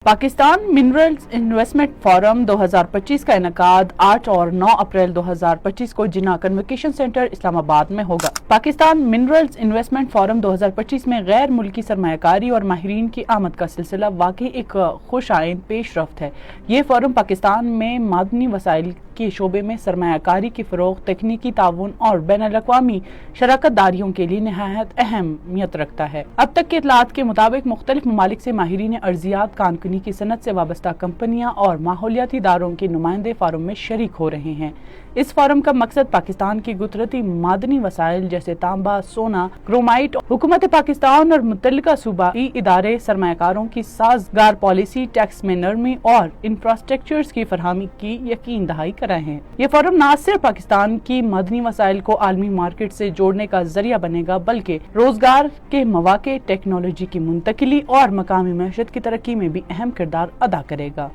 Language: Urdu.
پاکستان منرلز انویسٹمنٹ فورم 2025 کا انعقاد 8 اور 9 اپریل 2025 کو جناح کنوکیشن سینٹر اسلام آباد میں ہوگا۔ پاکستان منرلز انویسٹمنٹ فورم 2025 میں غیر ملکی سرمایہ کاری اور ماہرین کی آمد کا سلسلہ واقعی ایک خوش آئند پیش رفت ہے۔ یہ فورم پاکستان میں معدنی وسائل کے شعبے میں سرمایہ کاری کی فروغ، تکنیکی تعاون اور بین الاقوامی شراکت داریوں کے لیے نہایت اہمیت رکھتا ہے۔ اب تک کے اطلاعات کے مطابق مختلف ممالک سے ماہرین ارضیات، کان کنی کی صنعت سے وابستہ کمپنیاں اور ماحولیاتی اداروں کے نمائندے فورم میں شریک ہو رہے ہیں۔ اس فورم کا مقصد پاکستان کی قدرتی معدنی وسائل جیسے تانبا، سونا، کرومائٹ، حکومت پاکستان اور متعلقہ صوبائی ادارے، سرمایہ کاروں کی سازگار پالیسی، ٹیکس میں نرمی اور انفراسٹرکچرز کی فراہمی کی یقین دہانی کرائیں۔ یہ فورم نہ صرف پاکستان کی معدنی وسائل کو عالمی مارکیٹ سے جوڑنے کا ذریعہ بنے گا بلکہ روزگار کے مواقع، ٹیکنالوجی کی منتقلی اور مقامی معیشت کی ترقی میں بھی اہم کردار ادا کرے گا۔